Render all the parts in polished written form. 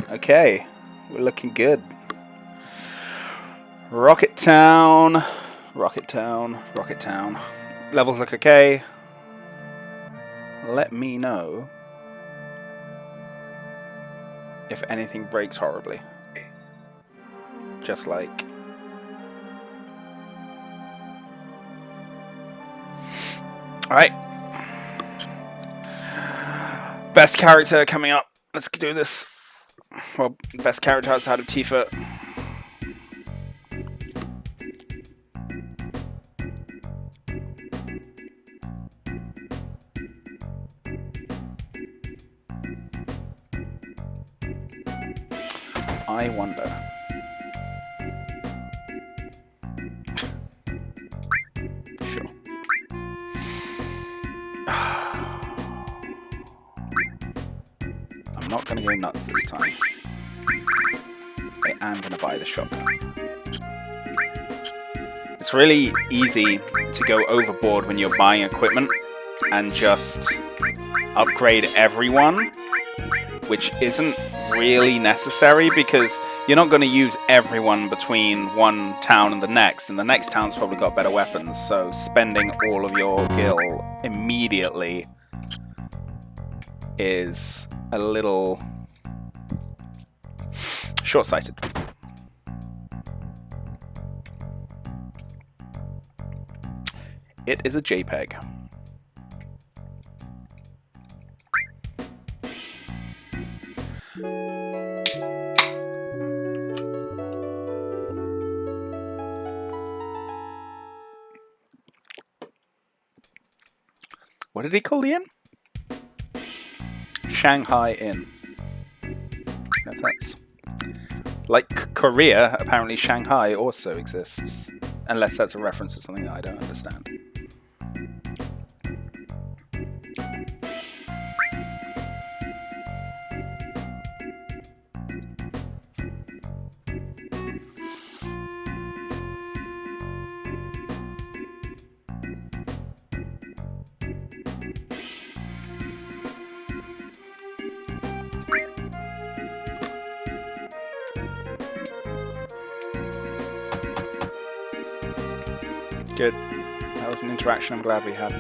Okay, we're looking good. Rocket Town, Rocket Town, Rocket Town. Levels look okay. Let me know if anything breaks horribly. Just like... Alright. Best character coming up. Let's do this. Well, best character outside of Tifa. I wonder. Sure. I'm not going to go nuts this time. I am going to buy the shotgun. It's really easy to go overboard when you're buying equipment and just upgrade everyone, which isn't really necessary because you're not going to use everyone between one town and the next town's probably got better weapons, so spending all of your gil immediately is a little short-sighted. It is a JPEG. What did he call the inn? Shanghai Inn. No, that's... Like Korea, apparently Shanghai also exists. Unless that's a reference to something that I don't understand. Good. That was an interaction I'm glad we had.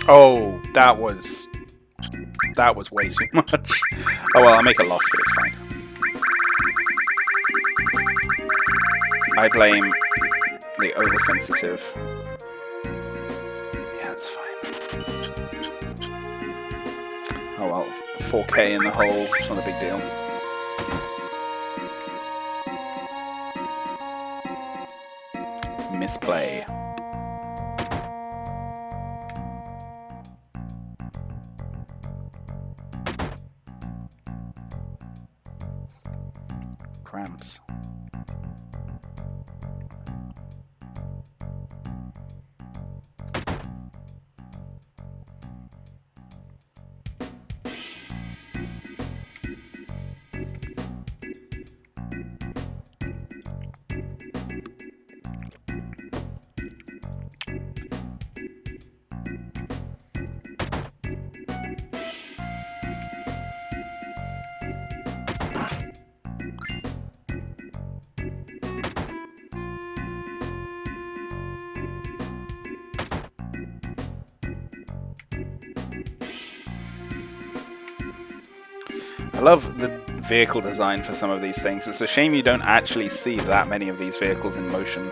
Oh, that was way too much. Oh well, I'll make a loss, but it's fine. I blame the oversensitive. Yeah, it's fine. Oh well, 4K in the hole, it's not a big deal. Misplay. Cramps. I love the vehicle design for some of these things. It's a shame you don't actually see that many of these vehicles in motion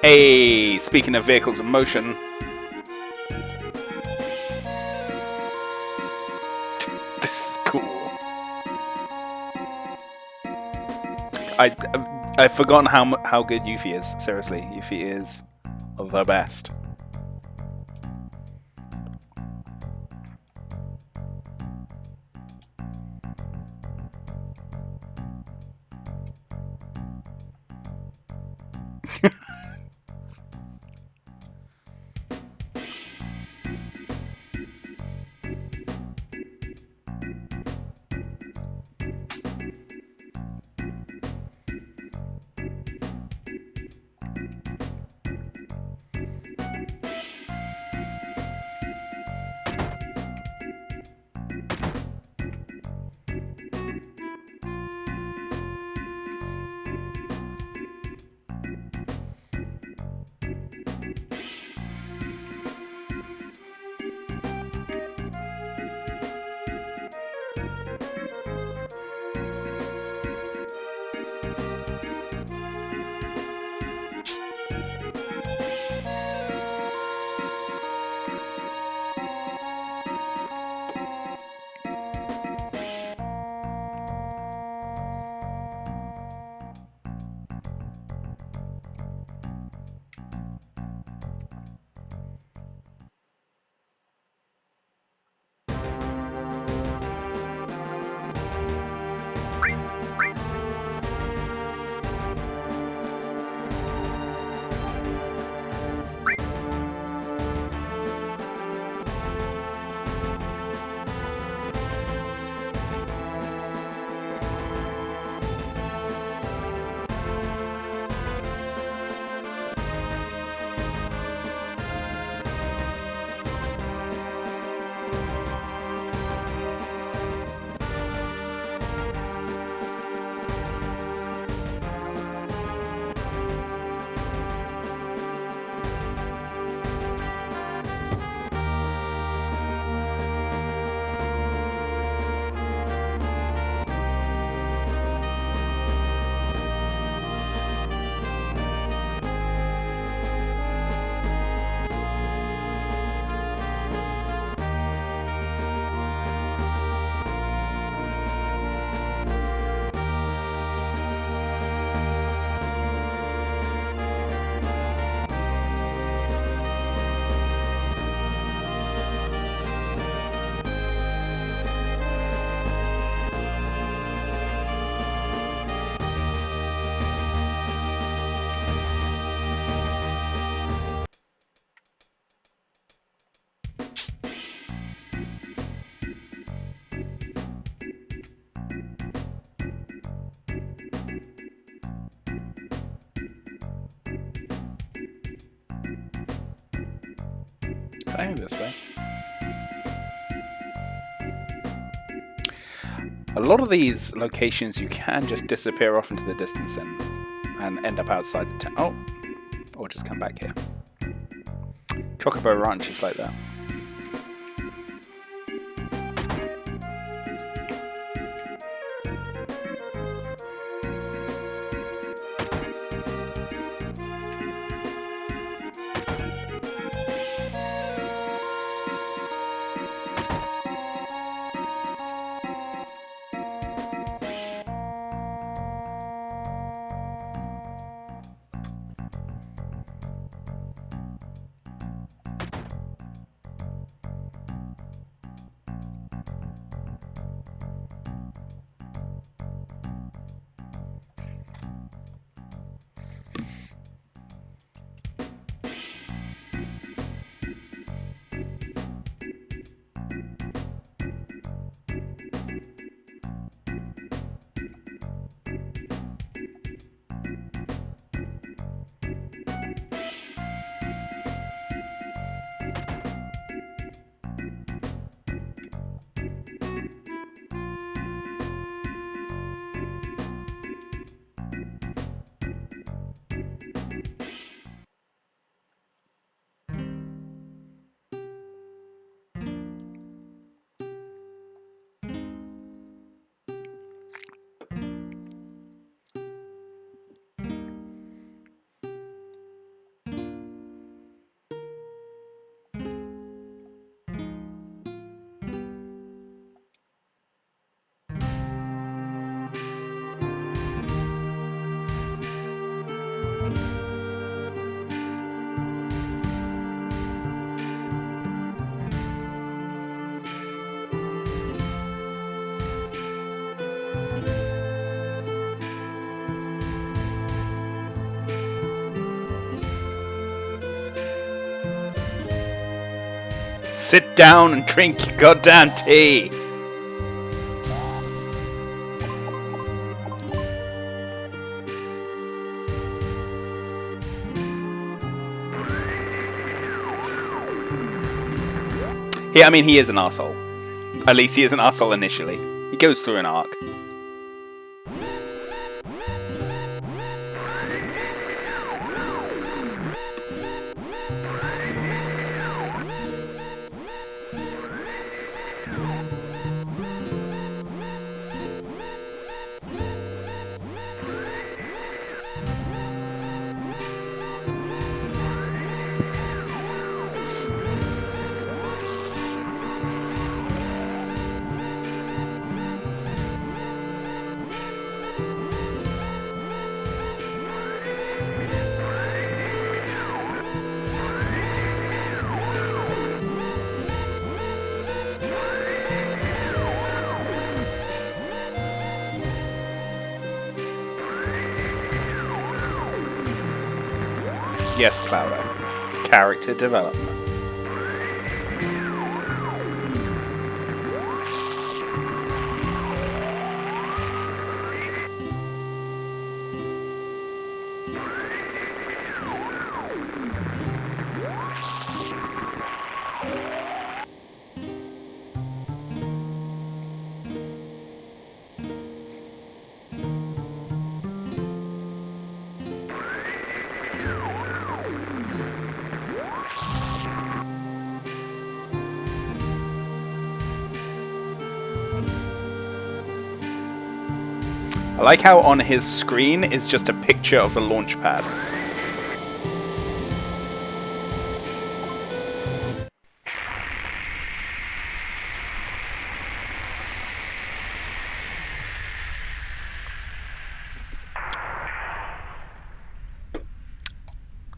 Hey, speaking of vehicles in motion, this is cool. I've forgotten how good Yuffie is. Seriously, Yuffie is the best. Going this way. A lot of these locations you can just disappear off into the distance and end up outside the town. Oh, or just come back here. Chocobo Ranch is like that. Sit down and drink your goddamn tea. Yeah, I mean, he is an arsehole. At least he is an arsehole initially. He goes through an arc. Yes, Clara. Character development. I like how on his screen is just a picture of the launch pad.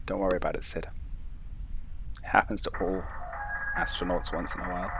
Don't worry about it, Sid. It happens to all astronauts once in a while.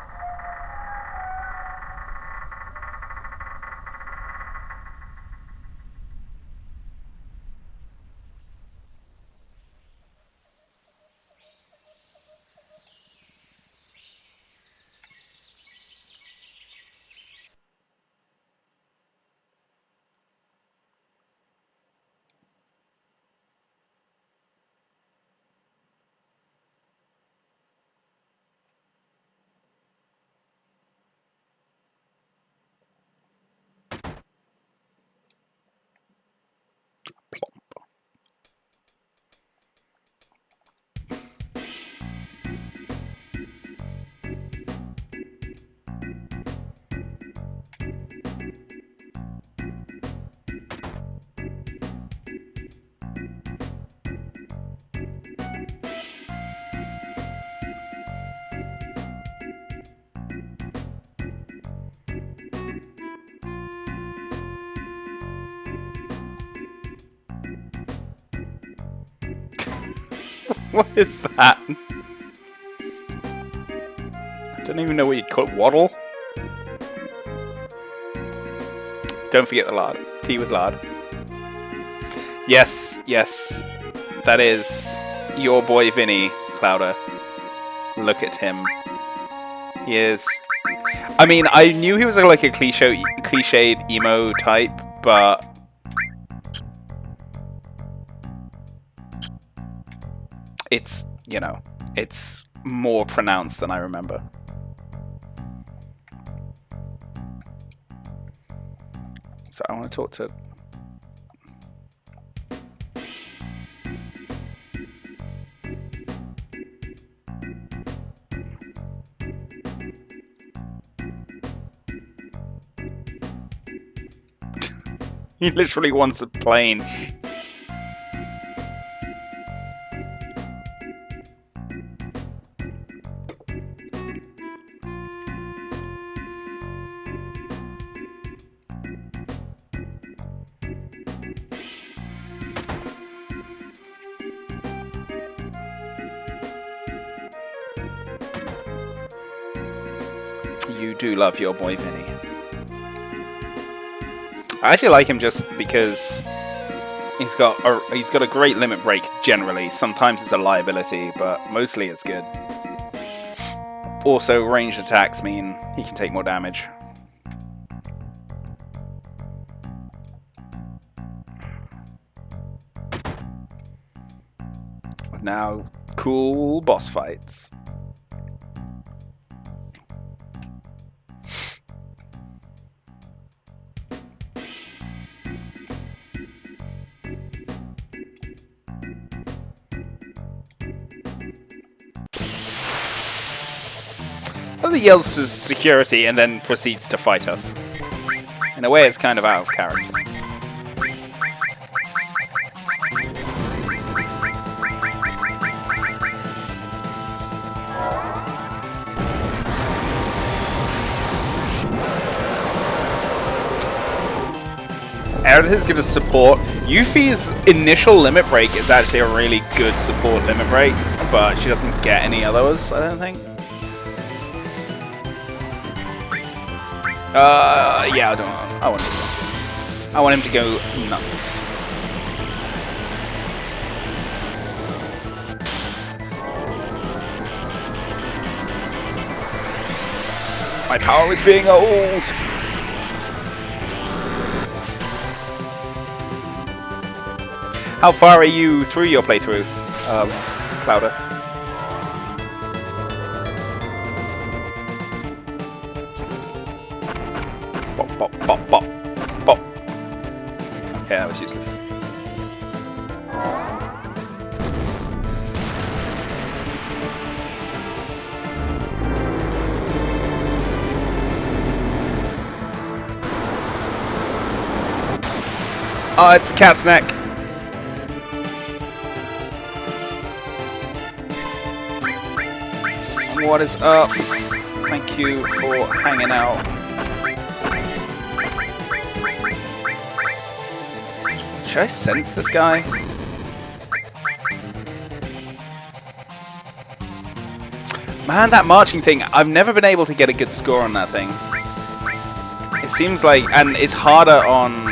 What is that? I don't even know what you'd call it. Waddle? Don't forget the lard. Tea with lard. Yes, yes. That is your boy Vinny, Clouder. Look at him. He is... I mean, I knew he was like a cliched emo type, but... it's, you know, it's more pronounced than I remember. So I want to talk to... He literally wants a plane. You do love your boy Vinny. I actually like him just because he's got a great limit break generally. Sometimes it's a liability, but mostly it's good. Also, ranged attacks mean he can take more damage. Now, cool boss fights. He yells to security and then proceeds to fight us. In a way, it's kind of out of character. Aerith is going to support. Yuffie's initial limit break is actually a really good support limit break, but she doesn't get any others, I don't think. Yeah, I don't know. I want him to go nuts. My power is being old. How far are you through your playthrough, Clouder? Bop, bop, bop, bop, bop. Okay, that was useless. Oh, it's a cat's neck. What is up? Thank you for hanging out. Should I sense this guy? Man, that marching thing, I've never been able to get a good score on that thing. It seems like, and it's harder on...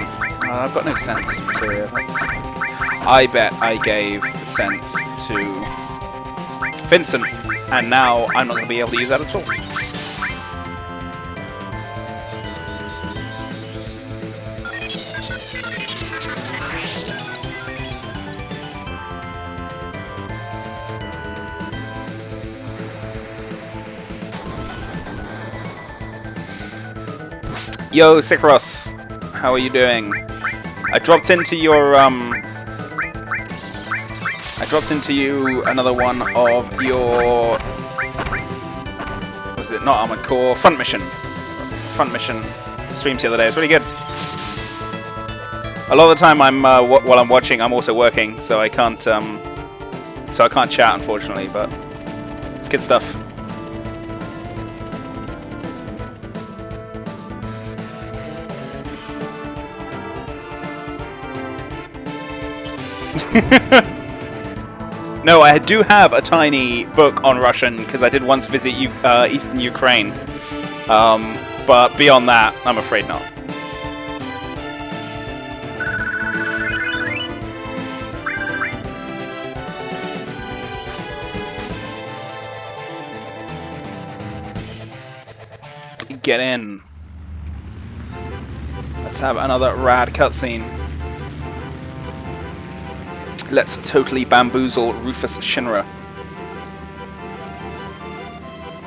I've got no sense material. I bet I gave sense to Vincent, and now I'm not going to be able to use that at all. Yo, Sicros, how are you doing? I dropped into your another one of your, was it not Armored Core? Front Mission streams the other day. It's really good. A lot of the time while I'm watching, I'm also working, so I can't chat, unfortunately, but it's good stuff. No, I do have a tiny book on Russian because I did once visit Eastern Ukraine, but beyond that, I'm afraid not. Get in. Let's have another rad cutscene. Let's totally bamboozle Rufus Shinra.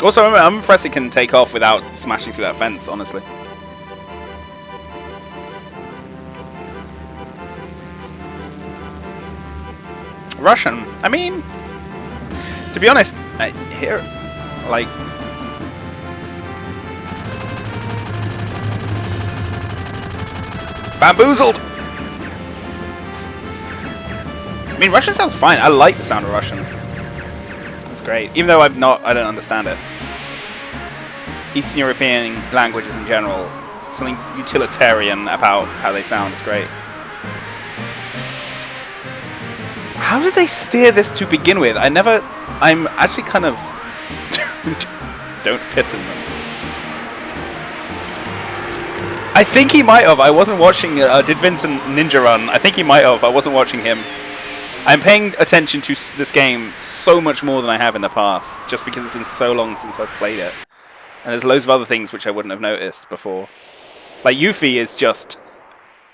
Also, I'm impressed it can take off without smashing through that fence, honestly. Russian. I mean, to be honest, here, like... Bamboozled! I mean, Russian sounds fine. I like the sound of Russian. That's great. Even though I don't understand it. Eastern European languages in general, something utilitarian about how they sound is great. How did they steer this to begin with? I'm actually kind of... Don't piss in them. I think he might have. I wasn't watching... did Vincent Ninja Run? I think he might have. I wasn't watching him. I'm paying attention to this game so much more than I have in the past, just because it's been so long since I've played it. And there's loads of other things which I wouldn't have noticed before. Like, Yuffie is just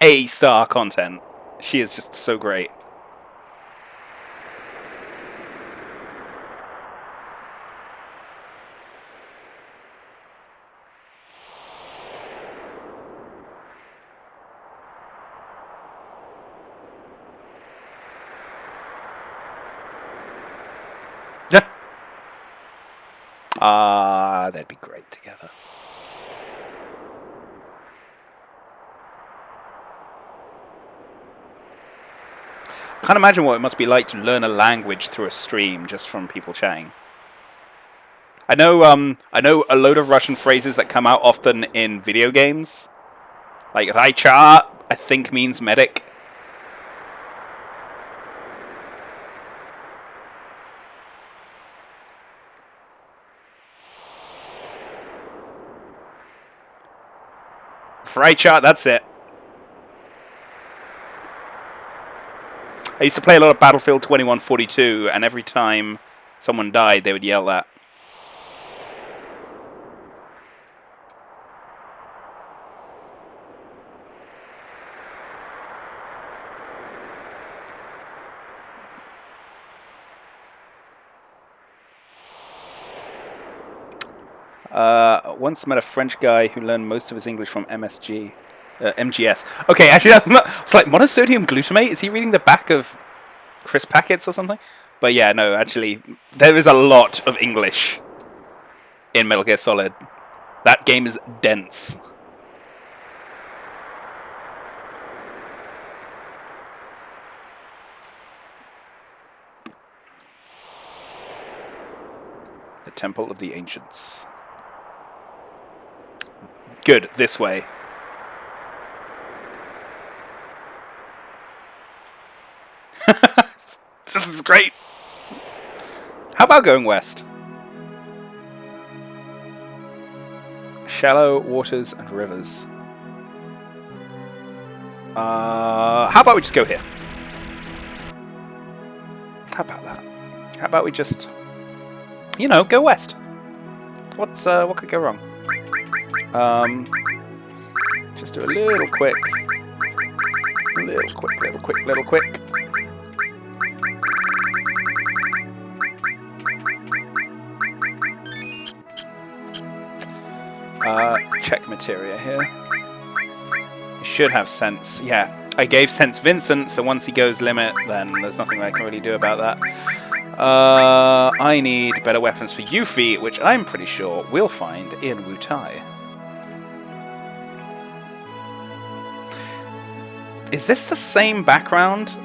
A-star content. She is just so great. They'd be great together. I can't imagine what it must be like to learn a language through a stream just from people chatting. I know a load of Russian phrases that come out often in video games. Like Raicha, I think means medic. Raicha, that's it. I used to play a lot of Battlefield 2142, and every time someone died, they would yell that. Once met a French guy who learned most of his English from MGS. Okay, actually, it's like monosodium glutamate. Is he reading the back of crisp packets or something? But yeah, no, actually, there is a lot of English in Metal Gear Solid. That game is dense. The Temple of the Ancients. Good, this way. This is great. How about going west? Shallow waters and rivers. How about we just go here? How about that? How about we just, you know, go west? What could go wrong? Just do a little quick. Little quick. Check materia here. He should have sense. Yeah, I gave sense Vincent, so once he goes limit, then there's nothing I can really do about that. I need better weapons for Yuffie, which I'm pretty sure we'll find in Wutai. Is this the same background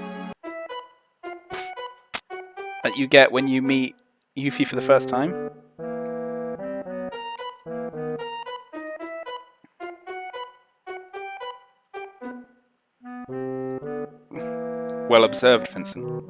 that you get when you meet Yuffie for the first time? Well observed, Vincent.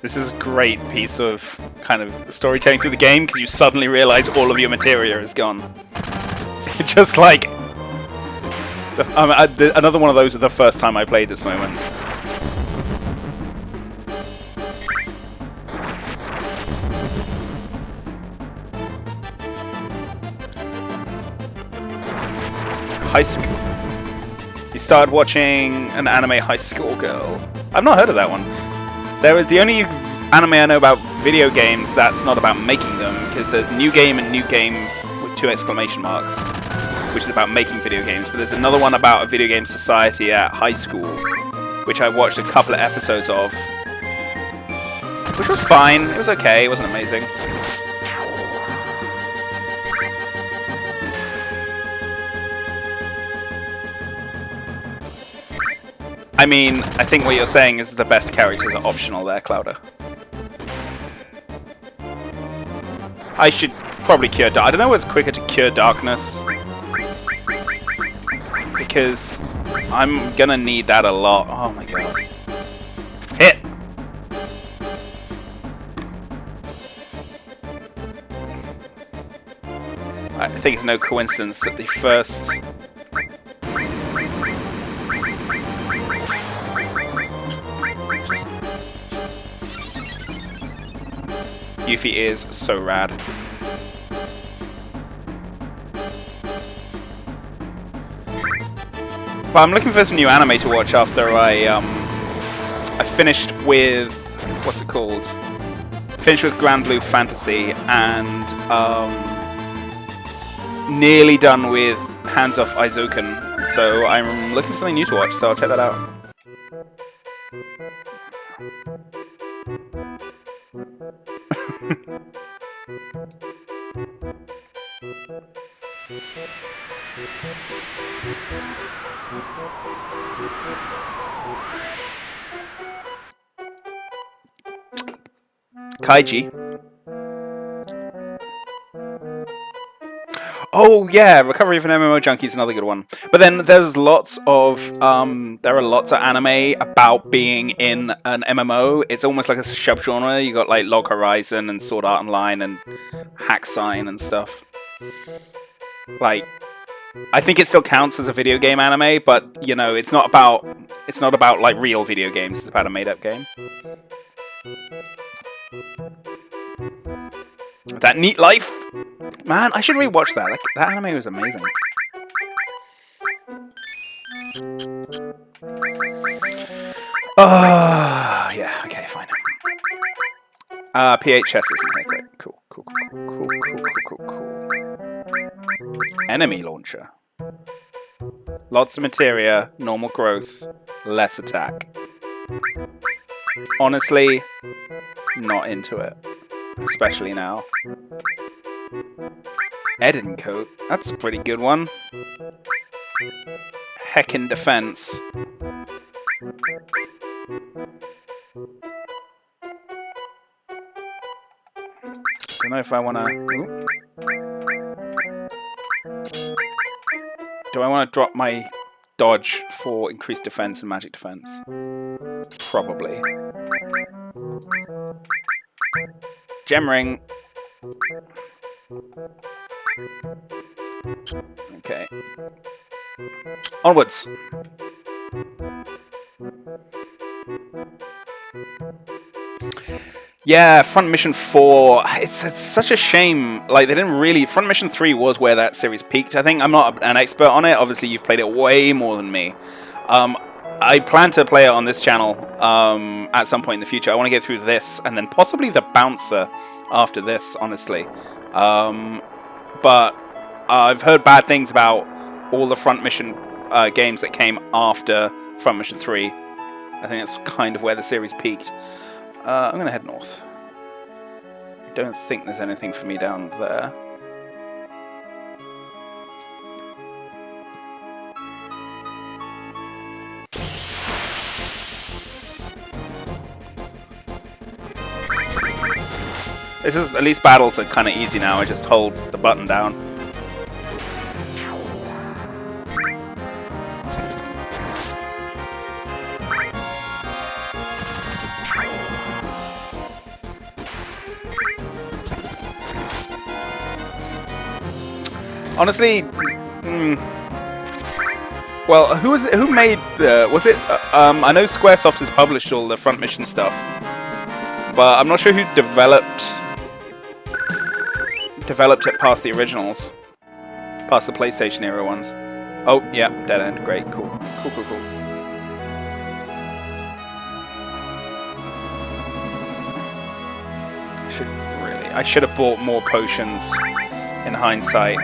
This is a great piece of kind of storytelling through the game because you suddenly realize all of your materia is gone. Just like another one of those. The first time I played this moment. High school. You started watching an anime, High School Girl. I've not heard of that one. There is the only anime I know about video games that's not about making them, because there's New Game and New Game with 2 exclamation marks, which is about making video games. But there's another one about a video game society at high school, which I watched a couple of episodes of, which was fine. It was okay. It wasn't amazing. I mean, I think what you're saying is the best characters are optional there, Clouder. I should probably cure dark. I don't know what's quicker to cure darkness. Because I'm gonna need that a lot. Oh my god. Hit! I think it's no coincidence that the first... Yuffie is so rad. But I'm looking for some new anime to watch after I finished with... what's it called? Finished with Grand Blue Fantasy and nearly done with Hands Off Eizouken. So I'm looking for something new to watch, so I'll check that out. Kaiji. Oh yeah, Recovery of an MMO Junkie is another good one. But then there's lots of there are lots of anime about being in an MMO. It's almost like a subgenre. You got like Log Horizon and Sword Art Online and Hack Sign and stuff. Like, I think it still counts as a video game anime, but you know, it's not about like real video games. It's about a made-up game. That Neat Life, man, I should rewatch that. That anime was amazing. Oh, yeah. Okay, fine. PHS isn't here. Great. Cool. Enemy launcher. Lots of materia, normal growth, less attack. Honestly, not into it. Especially now. Eden coat. That's a pretty good one. Heckin' defense. Don't know if I wanna... Ooh. Do I want to drop my dodge for increased defense and magic defense? Probably. Gem ring. Okay. Onwards. Yeah, Front Mission 4. It's such a shame. Like, they didn't really... Front Mission 3 was where that series peaked, I think. I'm not an expert on it. Obviously, you've played it way more than me. I plan to play it on this channel at some point in the future. I want to get through this and then possibly the Bouncer after this, honestly. But I've heard bad things about all the Front Mission games that came after Front Mission 3. I think that's kind of where the series peaked. I'm going to head north. I don't think there's anything for me down there. This is, at least battles are kind of easy now. I just hold the button down. Honestly, well, who made the... Was it... I know Squaresoft has published all the Front Mission stuff, but I'm not sure who developed it past the originals, past the PlayStation era ones. Oh, yeah, Dead End. Great, cool. Cool. I should have bought more potions in hindsight.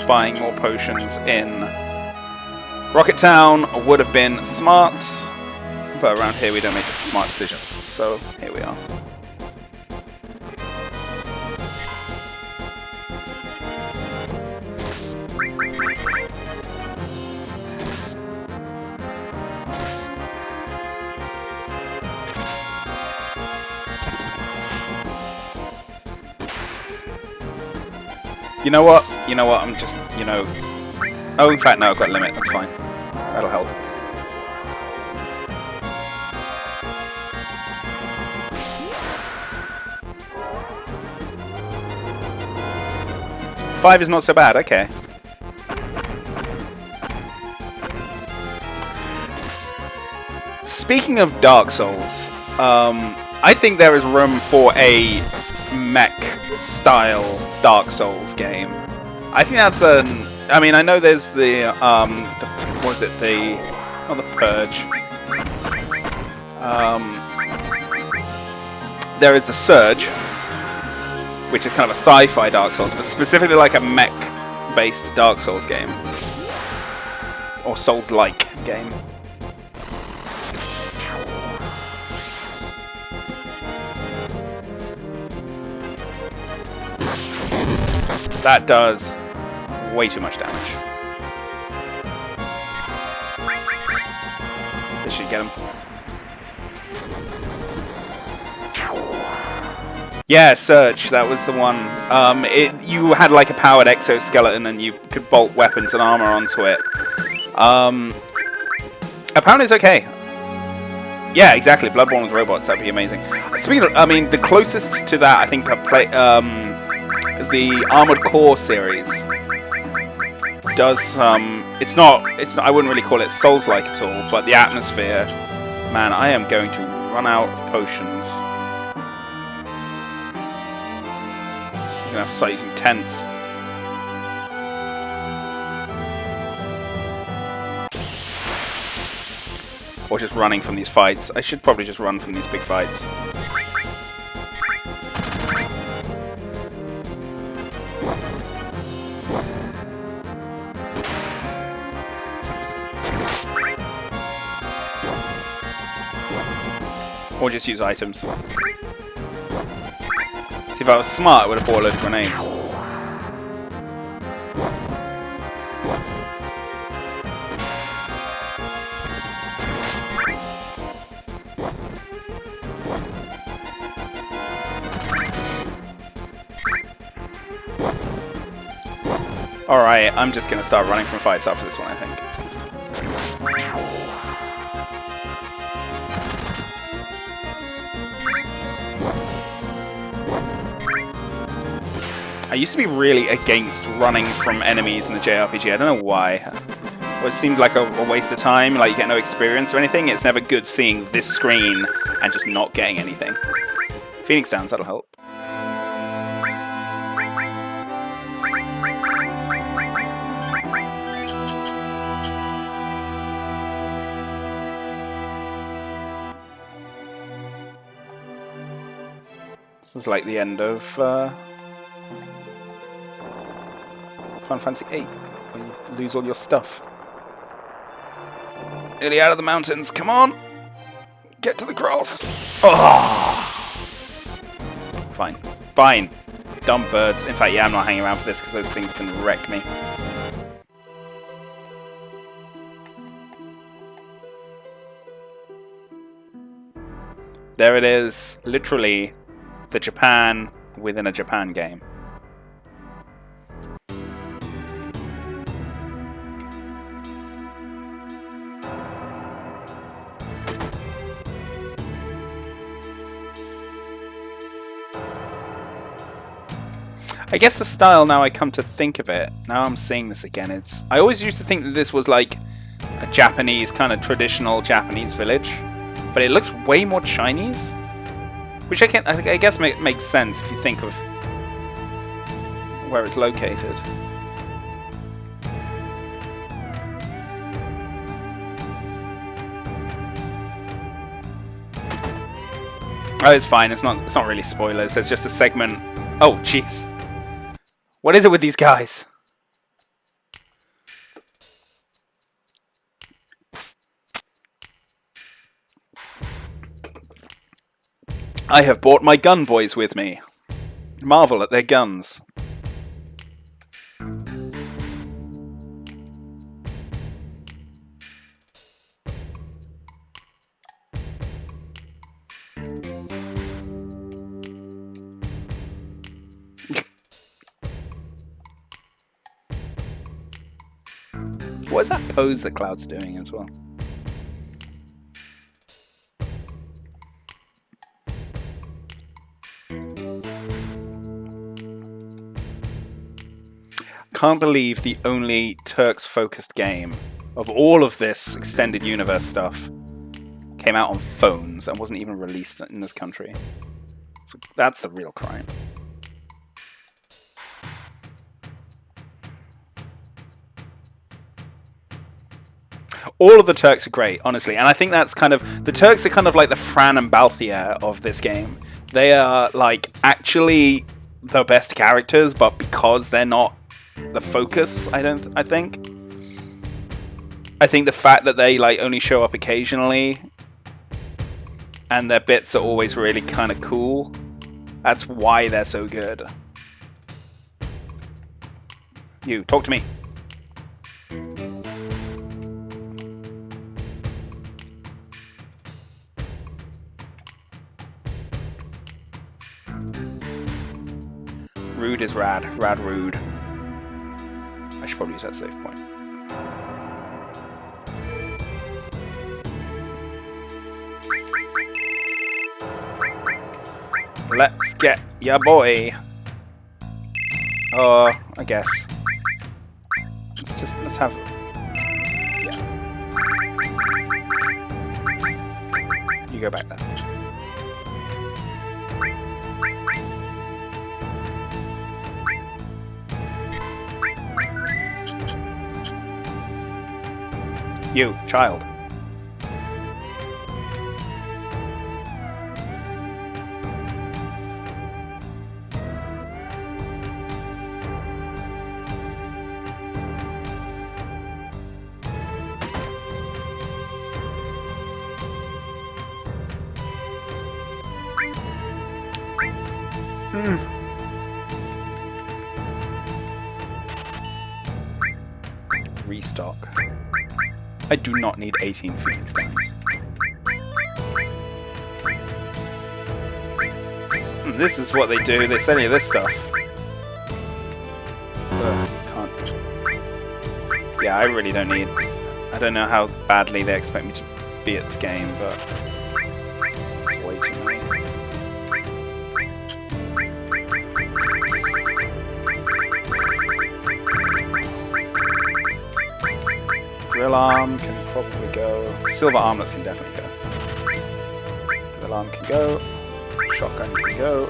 Buying more potions in Rocket Town would have been smart, but around here we don't make smart decisions, so here we are. You know what? You know what? I'm just, you know... Oh, in fact, no, I've got a limit. That's fine. That'll help. Five is not so bad. Okay. Speaking of Dark Souls, I think there is room for a mech-style Dark Souls game. I think that's an... I mean, I know there's the what is it? The... Not the Purge. There is the Surge, which is kind of a sci-fi Dark Souls, but specifically like a mech-based Dark Souls game. Or Souls-like game. That does way too much damage. This should get him. Yeah, Surge, that was the one. You had like a powered exoskeleton and you could bolt weapons and armor onto it. Apparently it's okay. Yeah, exactly. Bloodborne with robots, that'd be amazing. Speaking of, I mean, the closest to that, I think, the Armored Core series does it's not I wouldn't really call it Souls-like at all, but the atmosphere, man, I am going to run out of potions. I'm gonna have to start using tents. Or just running from these fights. I should probably just run from these big fights. Or just use items. See, if I was smart, I would have bought a load of grenades. Alright, I'm just gonna start running from fights after this one, I think. I used to be really against running from enemies in the JRPG. I don't know why. Well, it seemed like a waste of time, like you get no experience or anything. It's never good seeing this screen and just not getting anything. Phoenix Downs, that'll help. This is like the end of Final Fantasy VIII, where you lose all your stuff. Nearly out of the mountains, come on! Get to the cross! Oh! Fine. Fine! Dumb birds. In fact, yeah, I'm not hanging around for this because those things can wreck me. There it is. Literally, the Japan within a Japan game. I guess the style, now I come to think of it, now I'm seeing this again, I always used to think that this was like a Japanese, kind of traditional Japanese village, but it looks way more Chinese, which I guess makes sense if you think of where it's located. Oh, it's fine, it's not really spoilers, there's just a segment. Oh, jeez. What is it with these guys? I have brought my gun boys with me. Marvel at their guns. What is that pose that Cloud's doing as well? Can't believe the only Turks-focused game of all of this extended universe stuff came out on phones and wasn't even released in this country. So that's the real crime. All of the Turks are great, honestly, and I think that's kind of... The Turks are kind of like the Fran and Balthier of this game. They are, like, actually the best characters, but because they're not the focus, I think the fact that they, like, only show up occasionally and their bits are always really kind of cool, that's why they're so good. You, talk to me. Rude is rad. Rad rude. I should probably use that save point. Let's get ya boy. I guess. Let's have... Yeah. You go back there. You, child. Restock. I do not need 18 Phoenix Downs. This is what they do. They sell you this stuff. Can't. Yeah, I really don't need... I don't know how badly they expect me to be at this game, but... It's way too many. Drill Arm can probably go. Silver Armlets can definitely go. Drill Arm can go. Shotgun can go.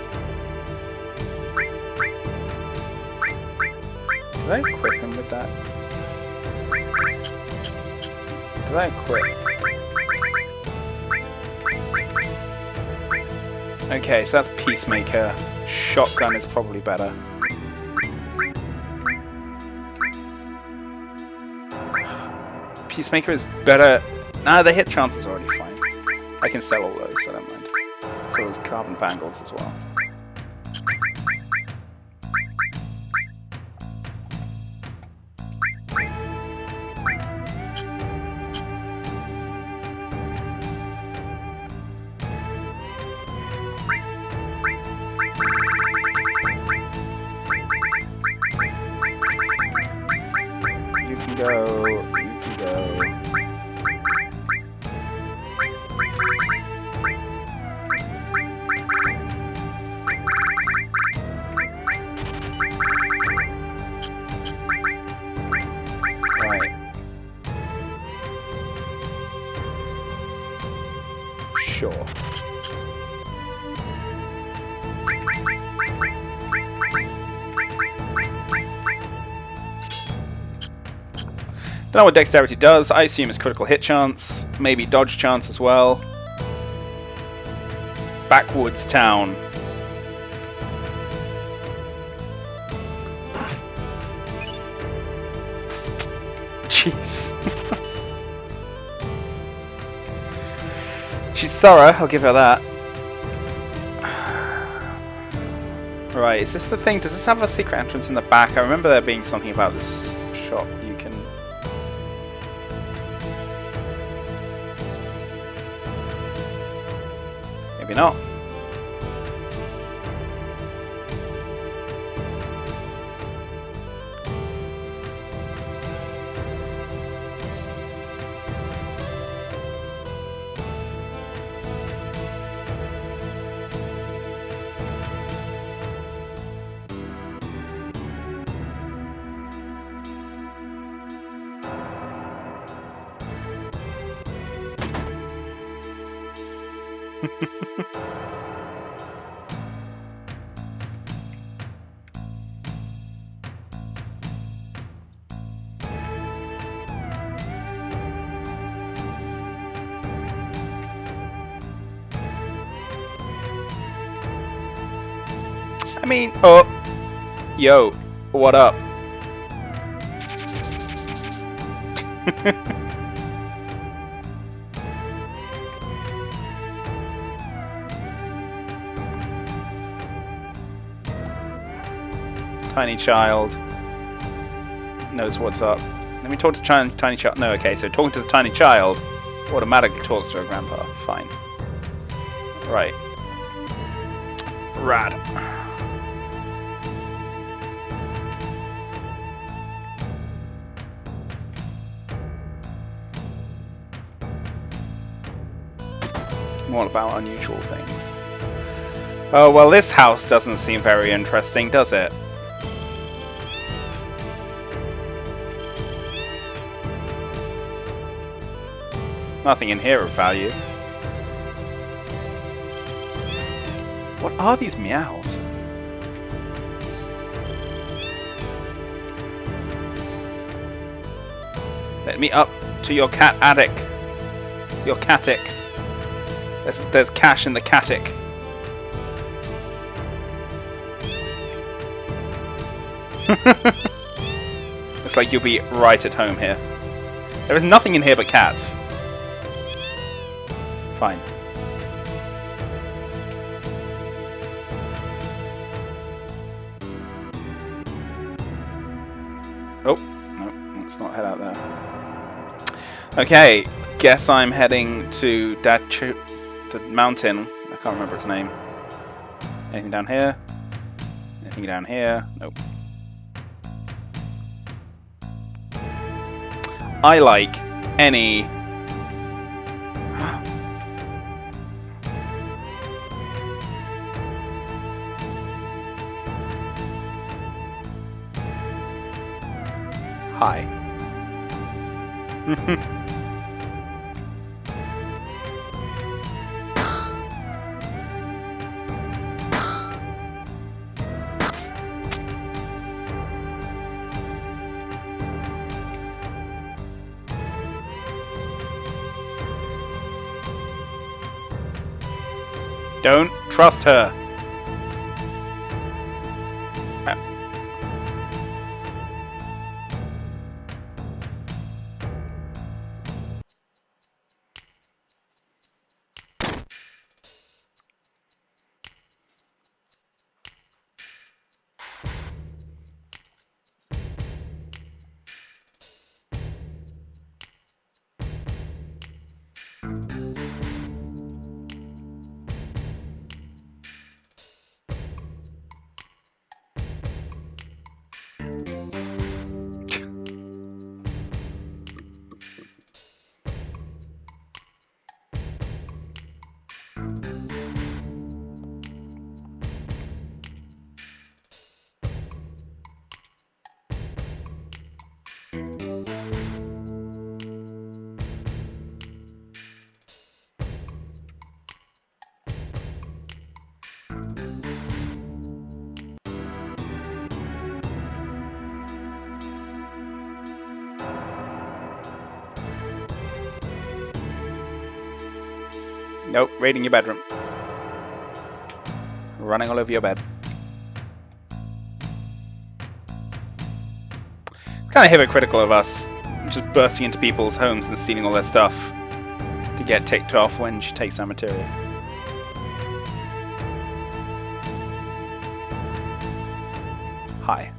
Did I equip him with that? Did I equip? Okay, so that's Peacemaker. Shotgun is probably better. Peacemaker is better. Nah, the hit chance is already fine. I can sell all those, so I don't mind. So there's Carbon Bangles as well. You can go. You can go. Sure. Don't know what dexterity does. I assume it's critical hit chance, maybe dodge chance as well. Backwoods town. Jeez. She's thorough, I'll give her that. Right, is this the thing? Does this have a secret entrance in the back? I remember there being something about this shop. You can... Maybe not. I mean, oh, yo, what up? Tiny child knows what's up. Let me talk to tiny child. No, okay, so talking to the tiny child automatically talks to her grandpa. Fine. Right. Rad. What about unusual things? Oh, well, this house doesn't seem very interesting, does it? Nothing in here of value. What are these meows? Let me up to your cat attic. Your catic. There's cash in the catic. Looks like you'll be right at home here. There is nothing in here but cats. Fine. Oh, no, let's not head out there. Okay, guess I'm heading to the mountain. I can't remember its name. Anything down here? Anything down here? Nope. I like any... Hi. Don't trust her. Nope, raiding your bedroom. Running all over your bed. It's kind of hypocritical of us, just bursting into people's homes and stealing all their stuff to get ticked off when she takes our material. Hi.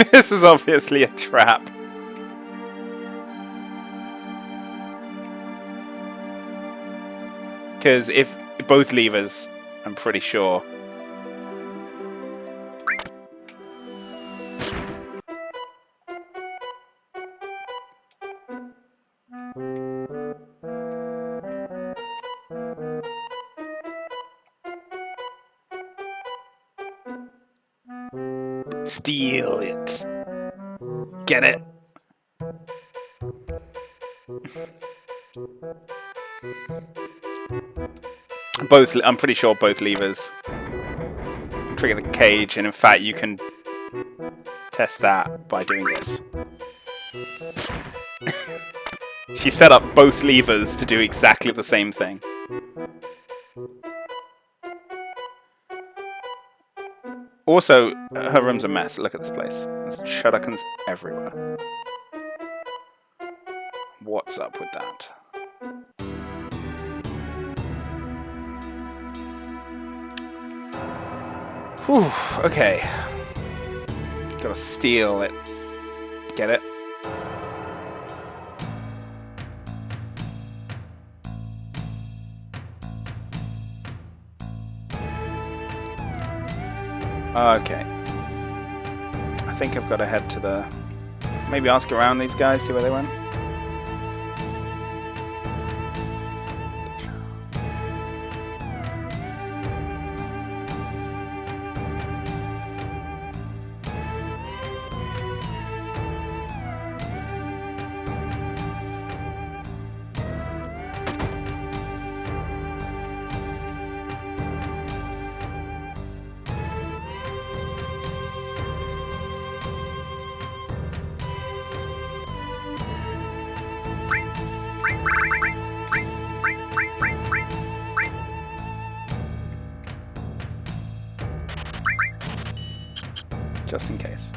This is obviously a trap. Because if both levers, I'm pretty sure. Steal it. Get it? Both. I'm pretty sure both levers trigger the cage, and in fact, you can test that by doing this. She set up both levers to do exactly the same thing. Also, her room's a mess. Look at this place. There's shurikens everywhere. What's up with that? Whew, okay. Gotta steal it. Get it? Okay. I think I've got to head to the... Maybe ask around these guys, see where they went. Just in case.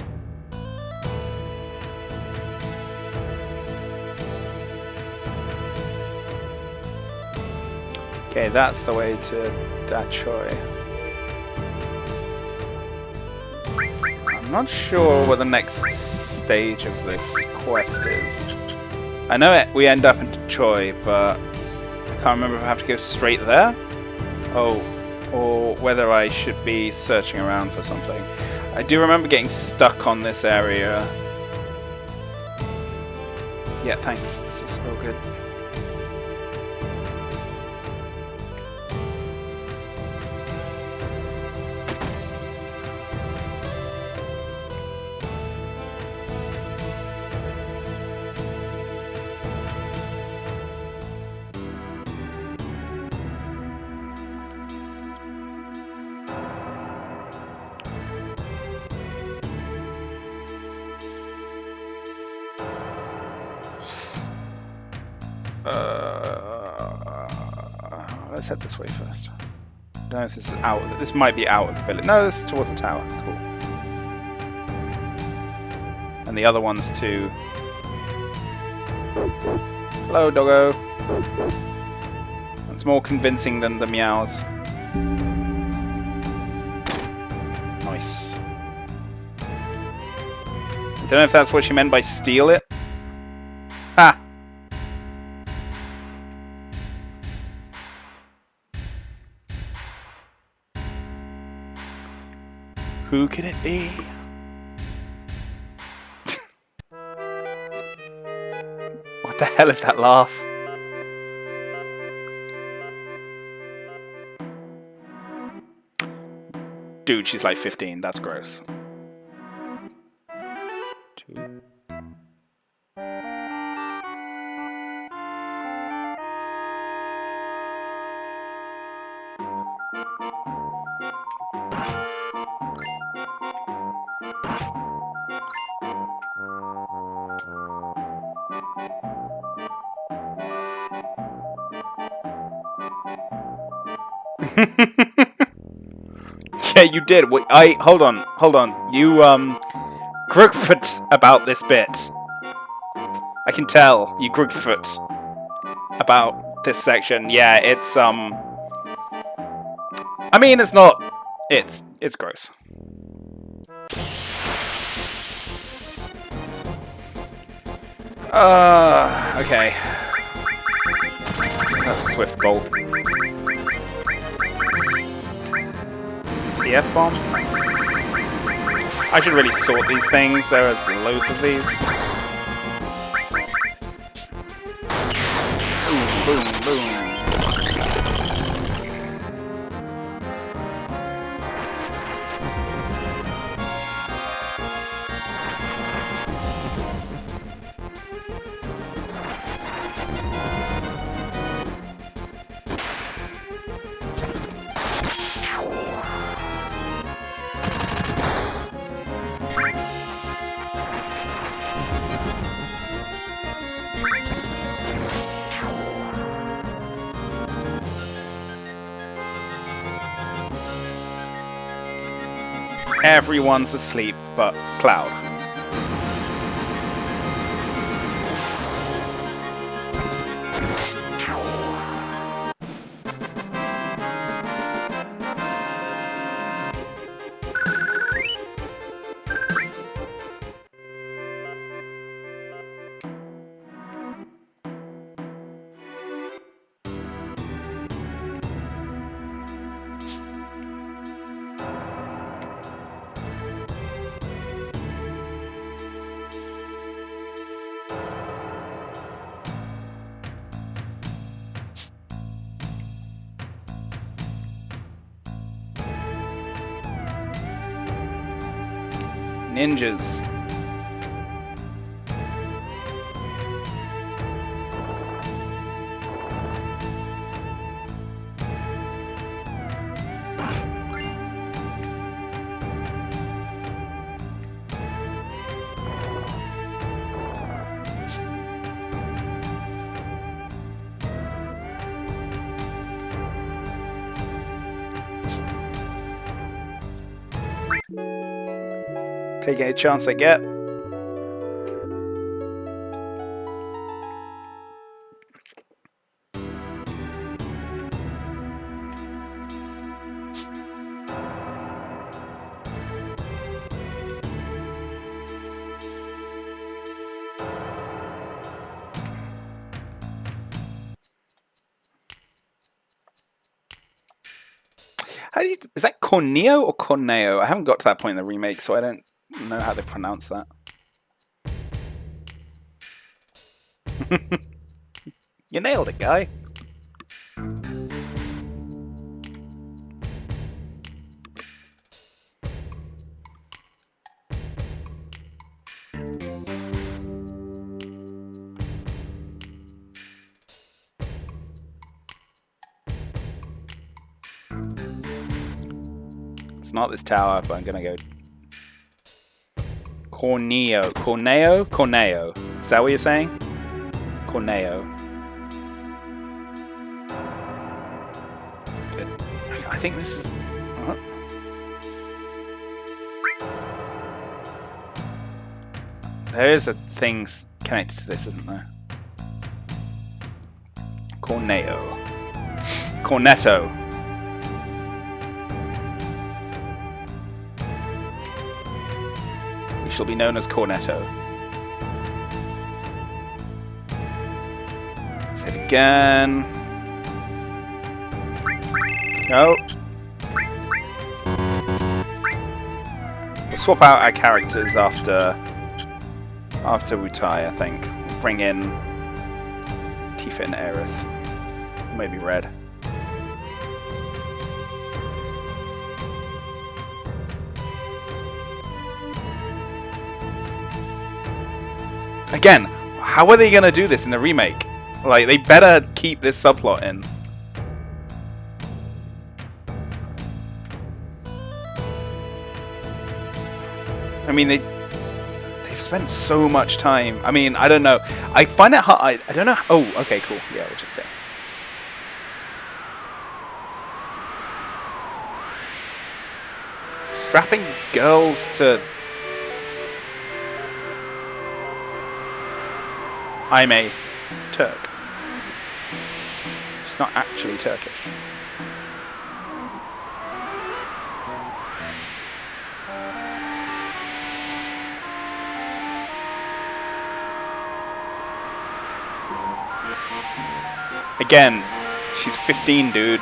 Okay, that's the way to Dachoi. I'm not sure what the next stage of this quest is. I know we end up in Dachoi, but I can't remember if I have to go straight there. Oh, or whether I should be searching around for something. I do remember getting stuck on this area. Yeah, thanks. This is real good. Let's head this way first. I don't know if this is out of this might be out of the village. No, this is towards the tower. Cool. And the other one's to... Hello, doggo. That's more convincing than the meows. Nice. I don't know if that's what she meant by steal it. Ha! Who could it be? What the hell is that laugh? Dude, she's like 15. That's gross. Two. Yeah, you did. Wait, hold on. You Grookfoot about this bit. I can tell you Grookfoot about this section. Yeah, it's I mean, it's not. It's gross. Okay. That's Swift Bolt. TS bomb? I should really sort these things. There are loads of these. Boom, boom, boom. Everyone's asleep but Cloud. Ninjas. Take any chance I get. How do you, is that Corneo or Corneo? I haven't got to that point in the remake, so I don't know how they pronounce that. You nailed it, guy. It's not this tower, but I'm gonna go Corneo. Corneo? Corneo. Is that what you're saying? Corneo. Good. I think this is... There is a thing connected to this, isn't there? Corneo. Cornetto. We shall be known as Cornetto. Save again. No. We'll swap out our characters after Wutai, I think. We'll bring in Tifa and Aerith. Maybe Red. Again, how are they gonna do this in the remake? Like, they better keep this subplot in. I mean, they've spent so much time. I mean, I don't know. I find it hard. I don't know. Oh, okay, cool. Yeah, we'll just stay. Strapping girls to... I'm a Turk. She's not actually Turkish. Again, she's 15, dude.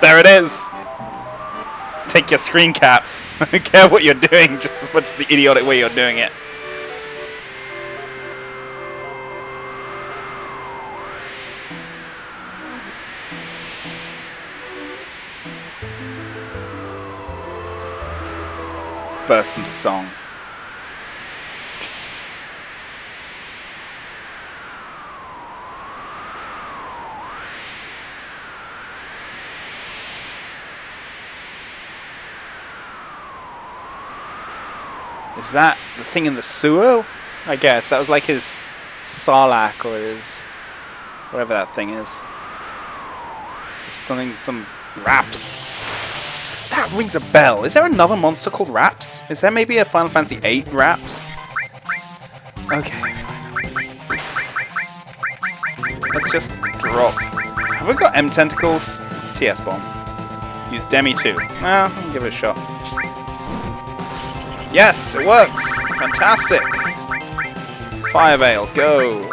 There it is! Take your screen caps. I don't care what you're doing, just as much as the idiotic way you're doing it. Burst into song. Is that the thing in the sewer? I guess that was like his sarlacc or his whatever that thing is. Stunning some raps. That rings a bell. Is there another monster called Raps? Is there maybe a Final Fantasy VIII Raps? Okay. Let's just drop. Have we got M tentacles? It's TS bomb. Use Demi too. Well, I'll give it a shot. Yes, it works! Fantastic! Fire Veil, go!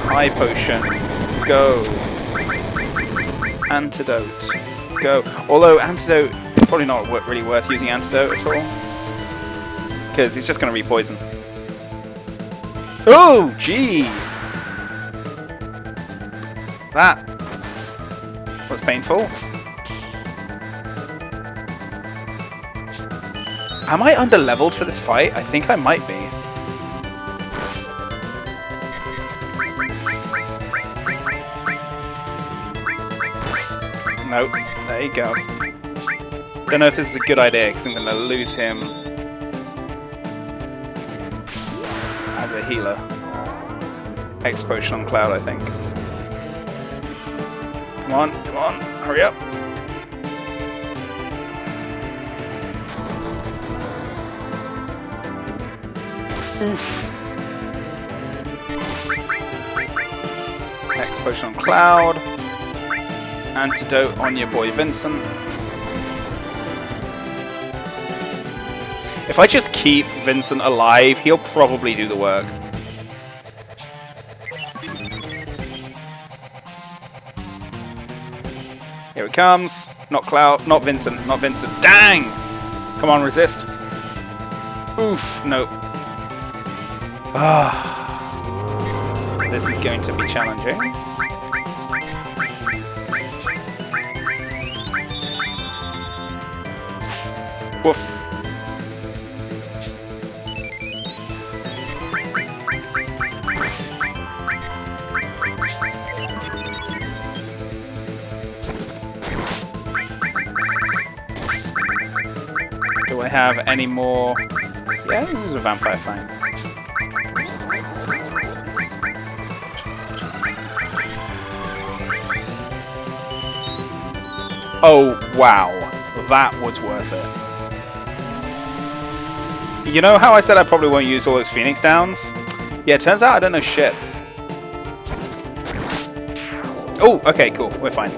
High Potion, go! Antidote, go! Although Antidote, it's probably not really worth using Antidote at all. Because he's just going to re-poison. Oh, gee! That was painful. Am I under-leveled for this fight? I think I might be. Nope. There you go. Don't know if this is a good idea, because I'm going to lose him as a healer. X Potion on Cloud, I think. Come on, hurry up. Oof. X Potion on Cloud. Antidote on your boy Vincent. If I just keep Vincent alive, he'll probably do the work. Here it comes. Not Cloud, not Vincent, not Vincent. Dang! Come on, resist. Oof, nope. This is going to be challenging. Woof. Do I have any more? Yeah, this is a vampire fang. Oh, wow. That was worth it. You know how I said I probably won't use all those Phoenix Downs? Yeah, it turns out I don't know shit. Oh, okay, cool. We're fine.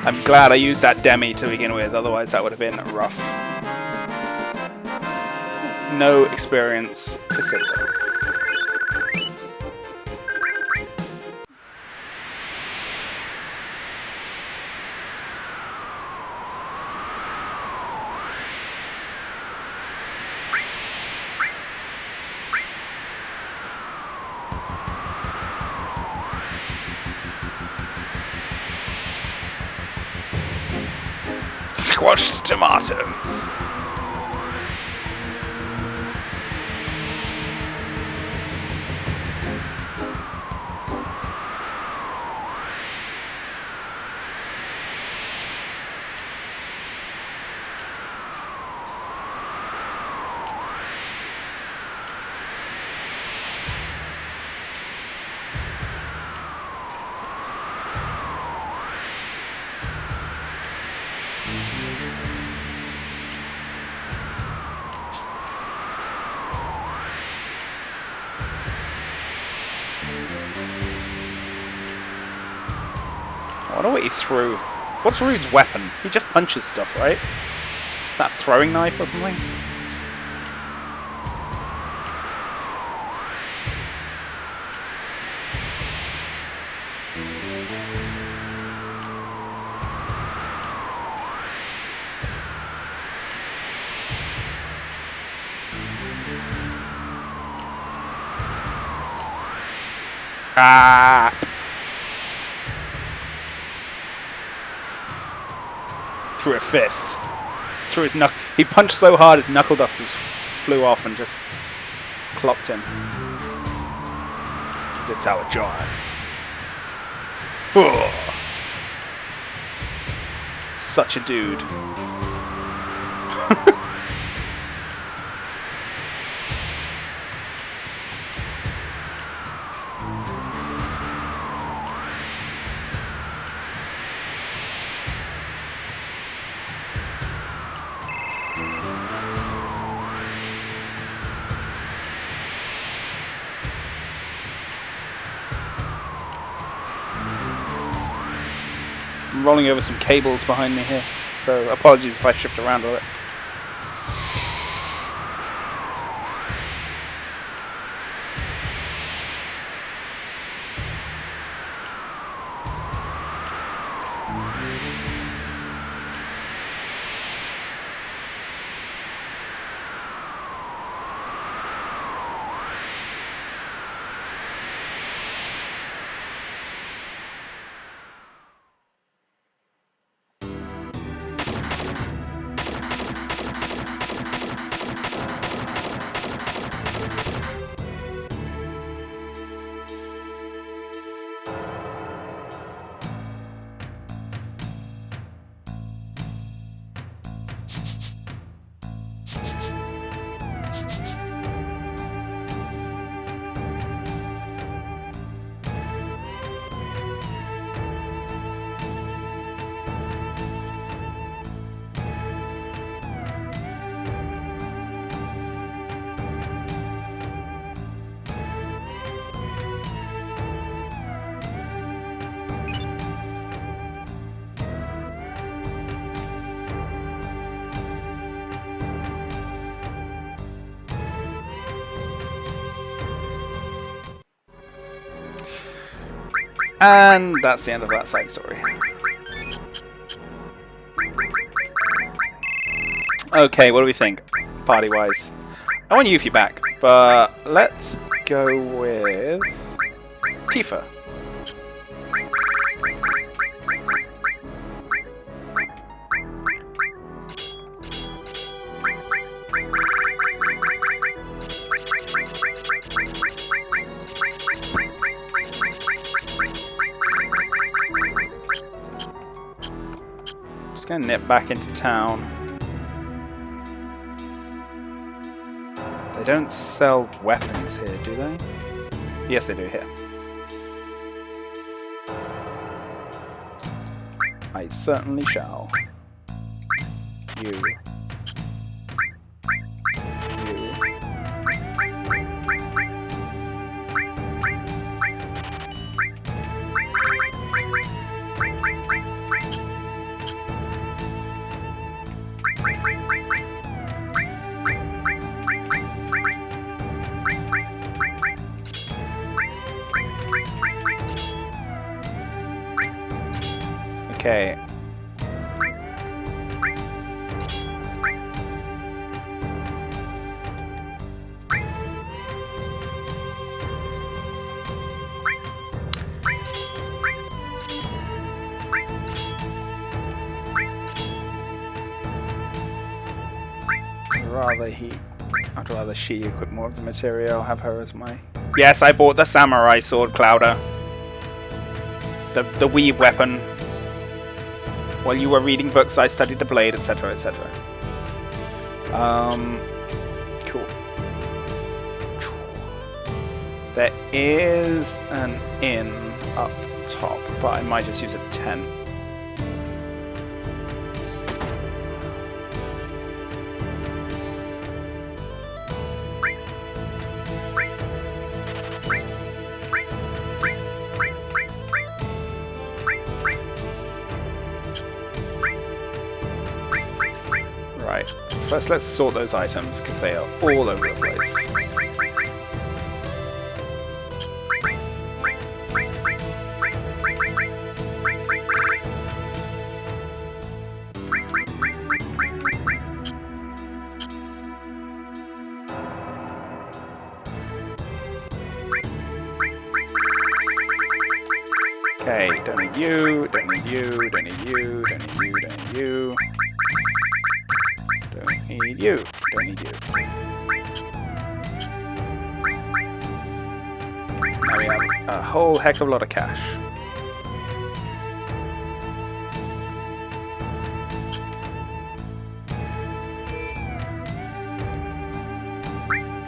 I'm glad I used that Demi to begin with, otherwise that would have been rough. No experience for Citadel. Squashed tomatoes. I wonder what he threw. What's Rude's weapon? He just punches stuff, right? Is that a throwing knife or something? Ah! Through a fist. Through his knuckle. He punched so hard his knuckle dusters flew off and just clocked him. Because it's our job. Such a dude. I'm rolling over some cables behind me here, so apologies if I shift around a bit. And that's the end of that side story. Okay, what do we think, party-wise? I want Yuffie back, but let's go with Tifa. Just gonna nip back into town. They don't sell weapons here, do they? Yes, they do here. I certainly shall. You. Okay. I'd rather she equip more of the material, have her as my... Yes, I bought the samurai sword, Clouder. The weeb weapon. While you were reading books, I studied the blade, etc., etc. Cool. There is an inn up top, but I might just use a tent. First, let's sort those items, because they are all over the place. Okay, don't need you, don't need you, don't need you, don't need you, don't need you. Don't need you, don't need you. Now we have a whole heck of a lot of cash.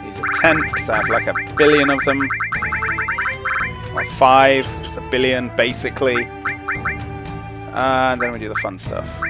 Use a 10, because I have like 1 billion of them. Or 5, it's 1 billion basically. And then we do the fun stuff.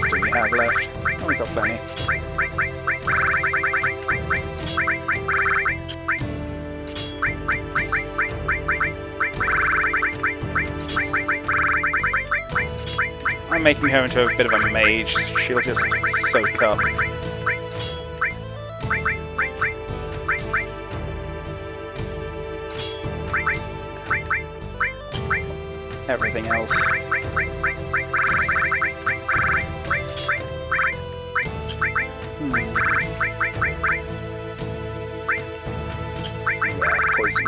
Do we have left? Oh, we've got plenty. I'm making her into a bit of a mage. She'll just soak up. Everything else. Poison.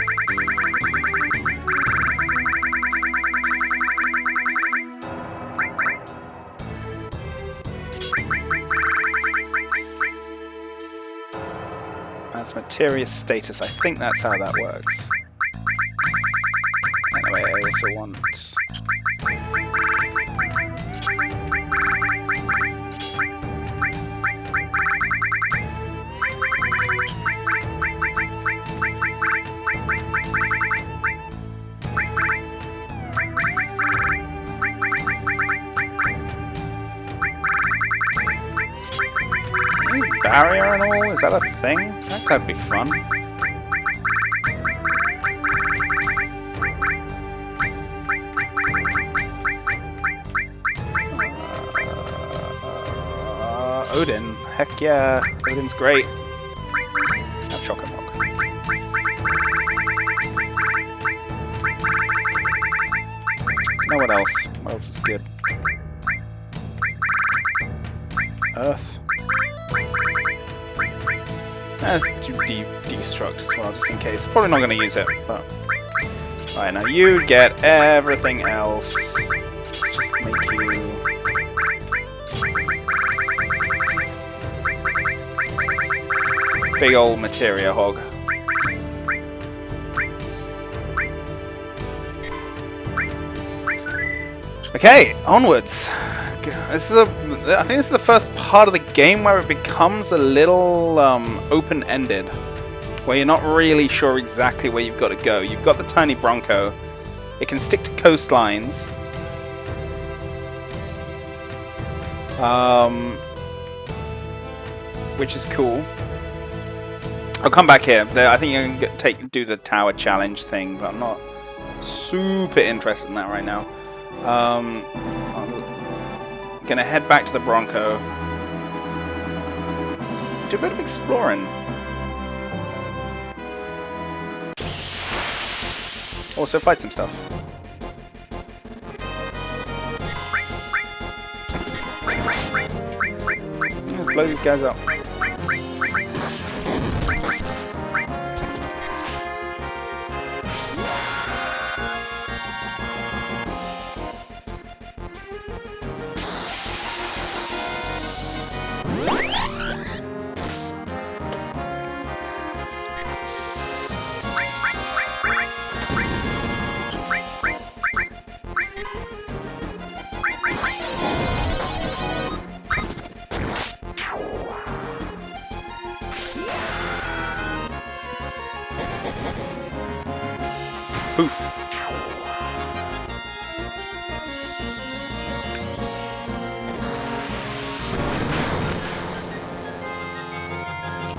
That's materia status. I think that's how that works. Anyway, I also want... barrier and all? Is that a thing? That could be fun. Odin. Heck yeah. Odin's great. Now Chocomock. Now what else? What else is good? Earth. Let's do destruct as well, just in case. Probably not going to use it, but... Alright, now you get everything else. Let's just make you... big old materia hog. Okay, onwards. This is I think this is the first part of the game where it becomes a little open-ended, where you're not really sure exactly where you've got to go. You've got the tiny Bronco. It can stick to coastlines. Which is cool. I'll come back here. I think you can do the tower challenge thing, but I'm not super interested in that right now. I'm gonna head back to the Bronco. Do a bit of exploring. Also fight some stuff. Let's blow these guys up. Poof.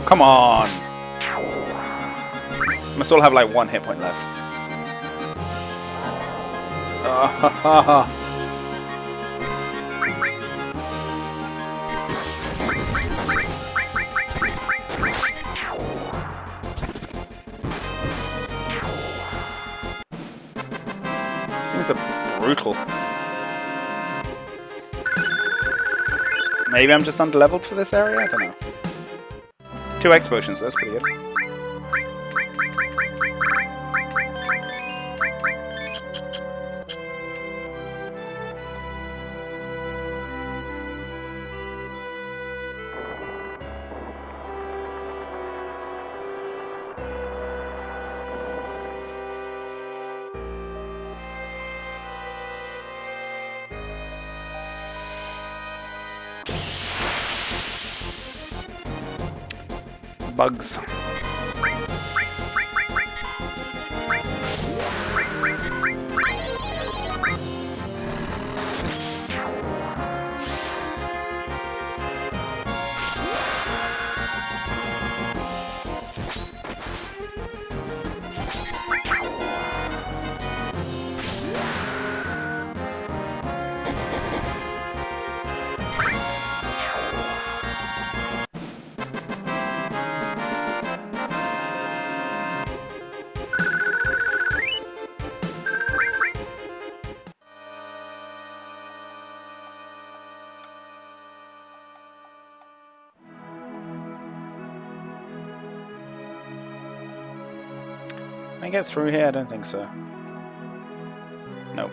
Come on. Must all have like 1 hit point left. These things are brutal. Maybe I'm just underleveled for this area? I don't know. 2 X potions, that's pretty good. Bugs. Can I get through here? I don't think so. Nope.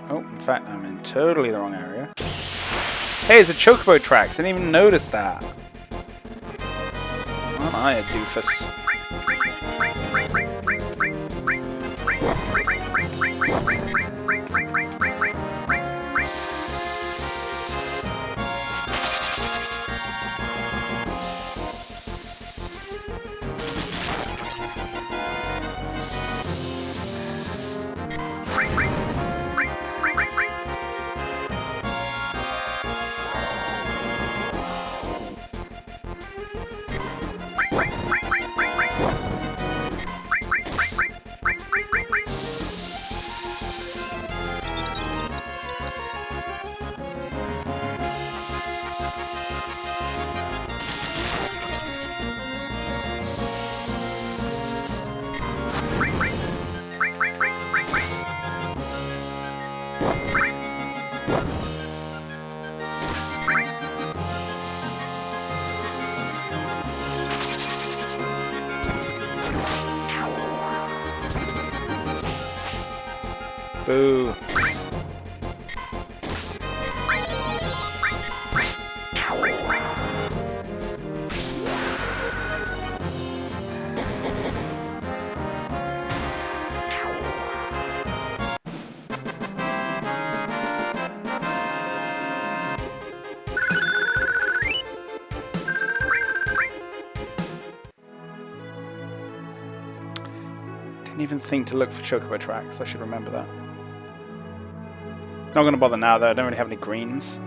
Oh, in fact, I'm in totally the wrong area. Hey, it's a chocobo tracks. I didn't even notice that. Aren't I a doofus? Boo. Didn't even think to look for chocobo tracks. I should remember that. Not going to bother now though, I don't really have any greens.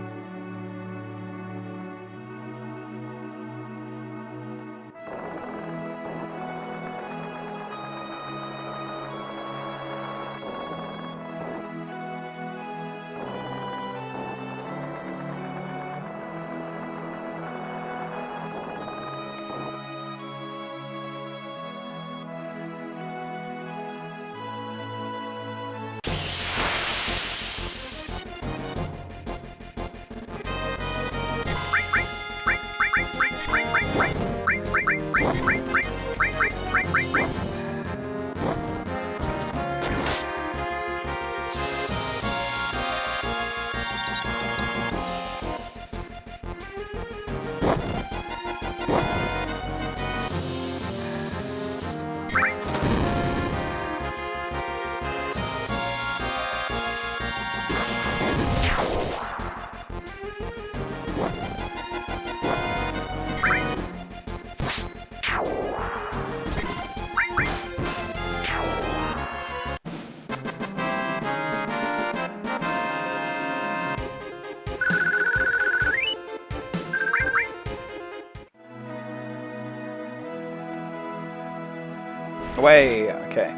Away! Okay.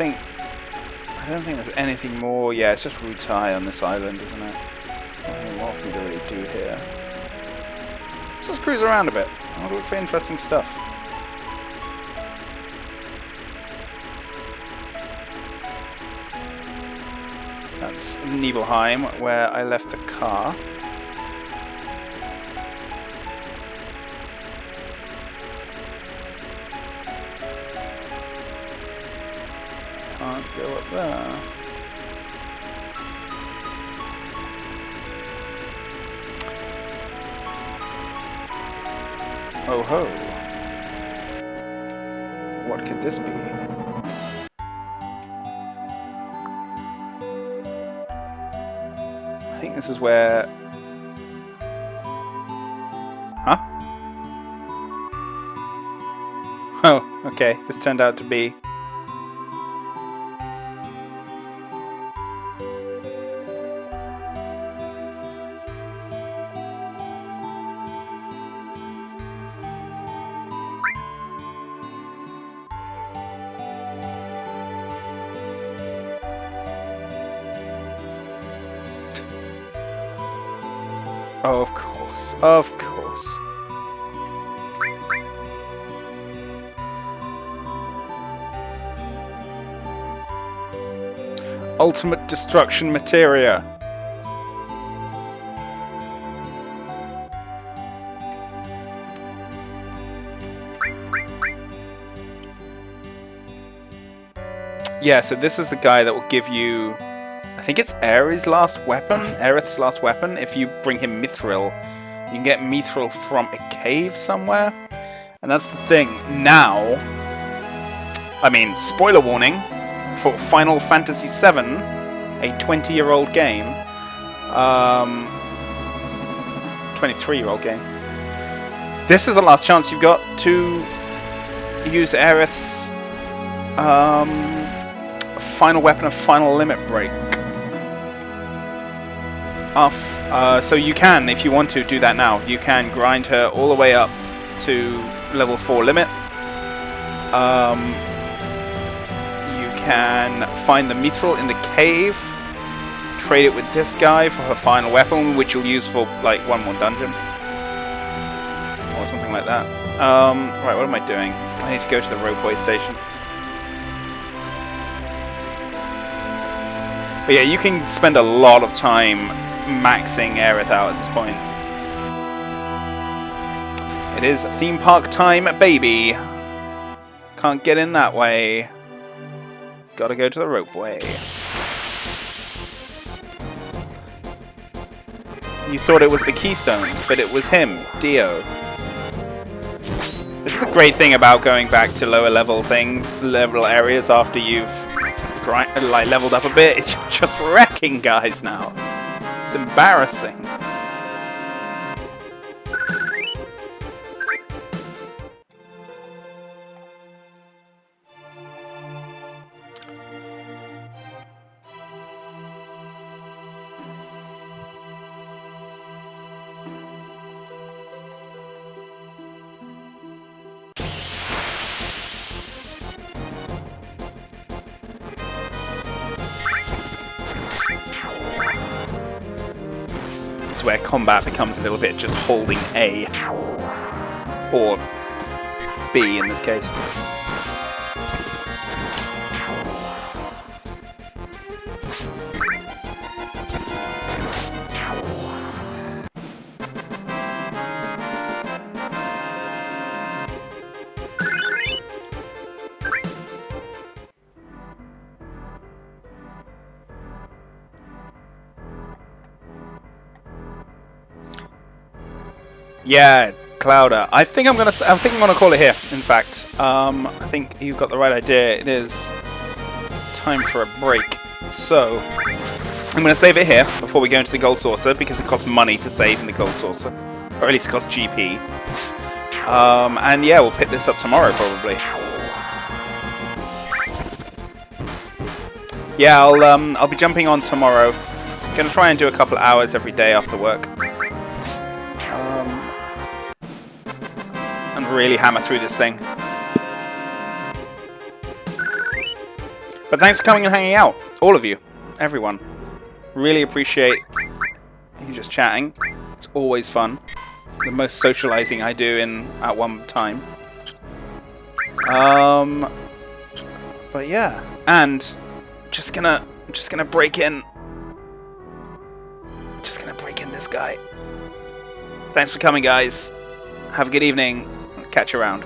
I don't think there's anything more. Yeah, it's just Wutai on this island, isn't it? There's nothing more for me to really do here. Let's just cruise around a bit. I'll look for interesting stuff. That's Nibelheim, where I left the car. Can't go up there. Oh ho. What could this be? I think this is where... Huh? Oh, okay. This turned out to be... Oh, of course. Of course. Ultimate destruction materia. Yeah, so this is the guy that will give you... I think it's Aerith's last weapon. If you bring him Mithril, you can get Mithril from a cave somewhere. And that's the thing. Now, I mean, spoiler warning for Final Fantasy VII, a 20-year-old game, 23-year-old game. This is the last chance you've got to use Aerith's final weapon of Final Limit Break. So you can, if you want to, do that now. You can grind her all the way up to level 4 limit. You can find the Mithril in the cave, trade it with this guy for her final weapon, which you'll use for like one more dungeon. Or something like that. Right, what am I doing? I need to go to the ropeway station. But yeah, you can spend a lot of time maxing Aerith out at this point. It is theme park time, baby. Can't get in that way. Gotta go to the ropeway. You thought it was the Keystone, but it was him, Dio. This is the great thing about going back to lower level areas after you've leveled up a bit. It's just wrecking guys now. It's embarrassing. Where combat becomes a little bit just holding A or B in this case. Yeah, Clouder. I think I'm gonna call it here. In fact, I think you've got the right idea. It is time for a break. So I'm gonna save it here before we go into the Gold Saucer because it costs money to save in the Gold Saucer, or at least it costs GP. And yeah, we'll pick this up tomorrow probably. Yeah, I'll be jumping on tomorrow. Gonna try and do a couple of hours every day after work. And really hammer through this thing. But thanks for coming and hanging out, all of you, everyone. Really appreciate you just chatting. It's always fun. The most socializing I do at one time. But yeah, and just gonna break in. Just gonna break in this guy. Thanks for coming, guys. Have a good evening. Catch you around.